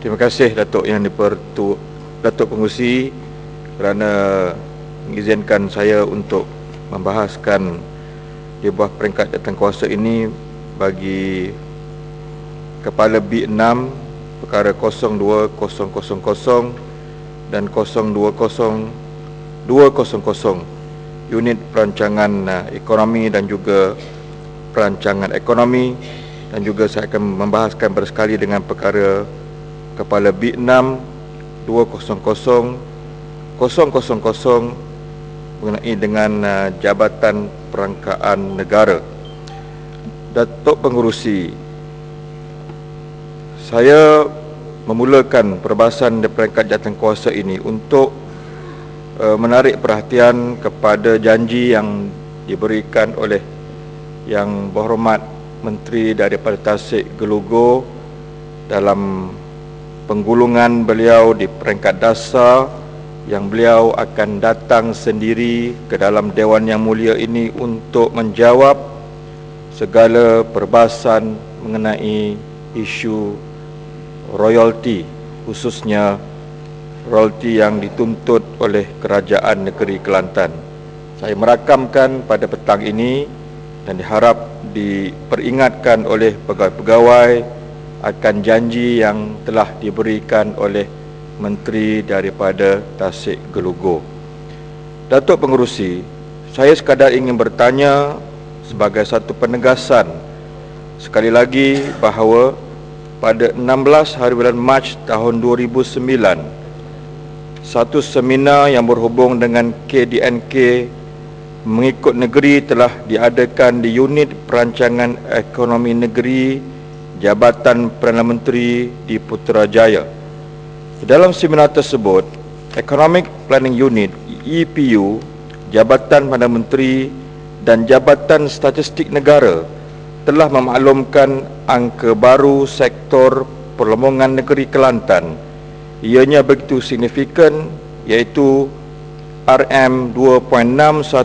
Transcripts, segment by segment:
Terima kasih Datuk Datuk Pengerusi kerana mengizinkan saya untuk membahaskan di bawah peringkat jawatankuasa ini bagi Kepala B6 perkara 02000 dan 020200 unit perancangan ekonomi dan juga perancangan ekonomi, dan juga saya akan membahaskan bersekali dengan perkara Kepala B6 200 000 mengenai dengan Jabatan Perangkaan Negara. Datuk Pengerusi, saya memulakan perbahasan di peringkat jawatankuasa ini untuk menarik perhatian kepada janji yang diberikan oleh Yang Berhormat Menteri daripada Tasik Gelugur dalam penggulungan beliau di peringkat dasar, yang beliau akan datang sendiri ke dalam Dewan Yang Mulia ini untuk menjawab segala perbahasan mengenai isu royalti, khususnya royalti yang dituntut oleh Kerajaan Negeri Kelantan. Saya merakamkan pada petang ini dan diharap diperingatkan oleh pegawai-pegawai akan janji yang telah diberikan oleh Menteri daripada Tasik Gelugur. Datuk Pengerusi, saya sekadar ingin bertanya sebagai satu penegasan sekali lagi bahawa pada 16 hari bulan Mac tahun 2009, satu seminar yang berhubung dengan KDNK mengikut negeri telah diadakan di Unit Perancangan Ekonomi Negeri Jabatan Perdana Menteri di Putrajaya. Dalam seminar tersebut, Economic Planning Unit EPU, Jabatan Perdana Menteri dan Jabatan Statistik Negara telah memaklumkan angka baru sektor perlombongan negeri Kelantan. Ianya begitu signifikan, iaitu RM2.615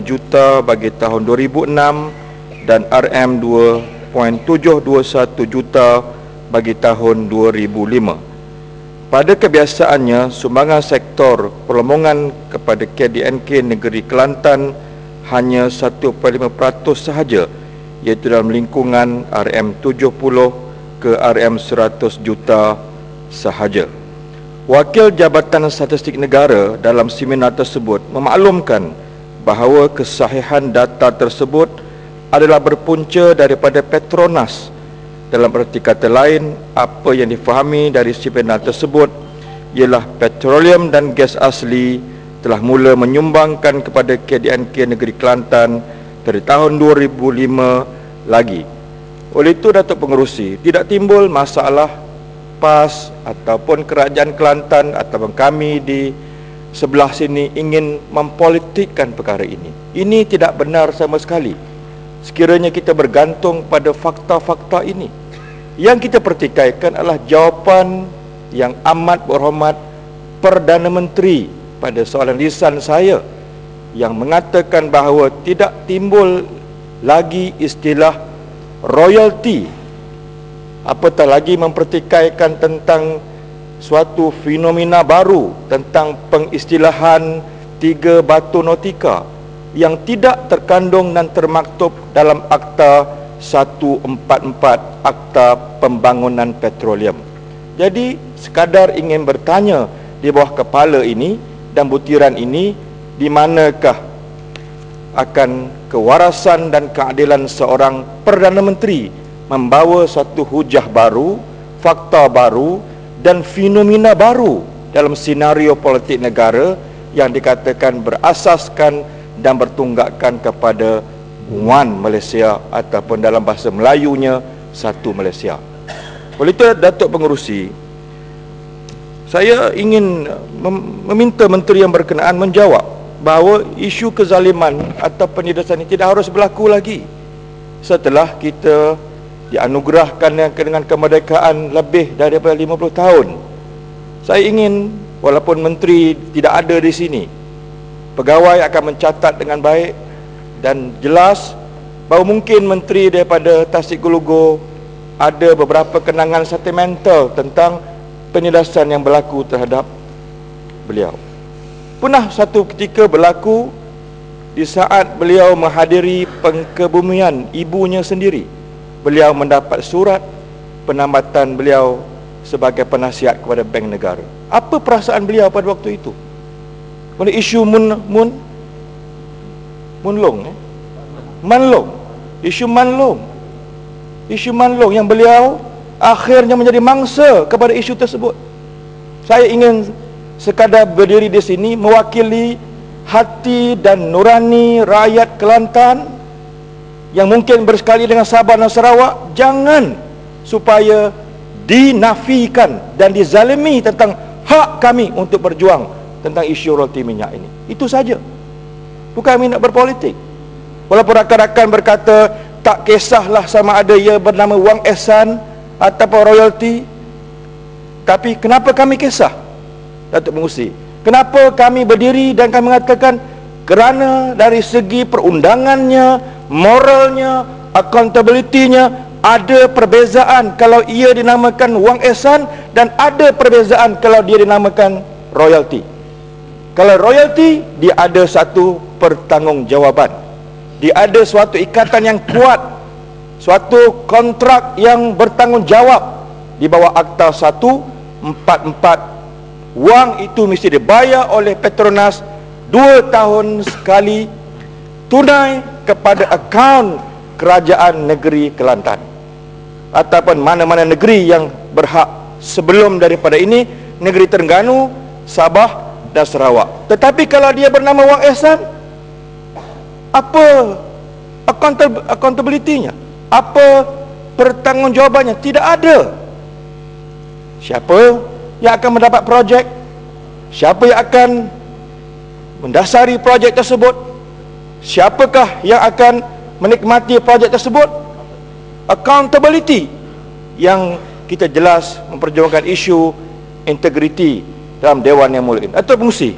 juta bagi tahun 2006 dan RM2.721 juta bagi tahun 2005. Pada kebiasaannya, sumbangan sektor perlombongan kepada KDNK Negeri Kelantan hanya 1.5% sahaja, iaitu dalam lingkungan RM70 ke RM100 juta sahaja. Wakil Jabatan Statistik Negara dalam seminar tersebut memaklumkan bahawa kesahihan data tersebut adalah berpunca daripada Petronas. Dalam erti kata lain, apa yang difahami dari seminar tersebut ialah petroleum dan gas asli telah mula menyumbangkan kepada KDNK Negeri Kelantan dari tahun 2005 lagi. Oleh itu, Datuk Pengerusi, tidak timbul masalah PAS ataupun Kerajaan Kelantan ataupun kami di sebelah sini ingin mempolitikkan perkara ini. Ini tidak benar sama sekali. Sekiranya kita bergantung pada fakta-fakta ini, yang kita pertikaikan adalah jawapan yang amat berhormat Perdana Menteri pada soalan lisan saya yang mengatakan bahawa tidak timbul lagi istilah royalti, apatah lagi mempertikaikan tentang suatu fenomena baru tentang pengistilahan 3 batu nautika yang tidak terkandung dan termaktub dalam Akta 144 Akta Pembangunan Petroleum. Jadi sekadar ingin bertanya di bawah kepala ini dan butiran ini, di manakah akan kewarasan dan keadilan seorang Perdana Menteri membawa satu hujah baru, fakta baru dan fenomena baru dalam senario politik negara yang dikatakan berasaskan dan bertunggakkan kepada One Malaysia ataupun dalam bahasa Melayunya Satu Malaysia. Oleh itu, Datuk Pengerusi, saya ingin meminta menteri yang berkenaan menjawab bahawa isu kezaliman atau penindasan ini tidak harus berlaku lagi setelah kita dianugerahkan dengan kemerdekaan lebih daripada 50 tahun. Saya ingin, walaupun menteri tidak ada di sini, pegawai akan mencatat dengan baik dan jelas bahawa mungkin menteri daripada Tasik Gelugur ada beberapa kenangan sentimental tentang penindasan yang berlaku terhadap beliau. Pernah satu ketika berlaku di saat beliau menghadiri pengkebumian ibunya sendiri. Beliau mendapat surat penambatan beliau sebagai penasihat kepada Bank Negara. Apa perasaan beliau pada waktu itu? Pada isu Manlong, isu Manlong yang beliau akhirnya menjadi mangsa kepada isu tersebut. Saya ingin sekadar berdiri di sini mewakili hati dan nurani rakyat Kelantan yang mungkin bersekali dengan Sabah dan Sarawak. Jangan supaya dinafikan dan dizalimi tentang hak kami untuk berjuang tentang isu royalti minyak ini. Itu saja. Bukan kami nak berpolitik. Walaupun rakan-rakan berkata tak kisahlah sama ada ia bernama wang ehsan ataupun royalti, tapi kenapa kami kisah, Datuk Pengerusi? Kenapa kami berdiri dan kami mengatakan kerana dari segi perundangannya, moralnya, accountability-nya ada perbezaan kalau ia dinamakan wang ehsan dan ada perbezaan kalau dia dinamakan royalti. Kalau royalti, dia ada satu pertanggungjawaban, dia ada suatu ikatan yang kuat, suatu kontrak yang bertanggungjawab di bawah Akta 144. Wang itu mesti dibayar oleh Petronas 2 tahun sekali tunai kepada akaun kerajaan negeri Kelantan ataupun mana-mana negeri yang berhak sebelum daripada ini, negeri Terengganu, Sabah dan Sarawak. Tetapi kalau dia bernama wang ehsan, apa accountability-nya? Apa pertanggungjawabannya? Tidak ada. Siapa yang akan mendapat projek? Siapa yang akan mendasari projek tersebut? Siapakah yang akan menikmati projek tersebut? Accountability yang kita jelas memperjuangkan isu integriti dalam Dewan Yang Mulia ini. Datuk Pengerusi,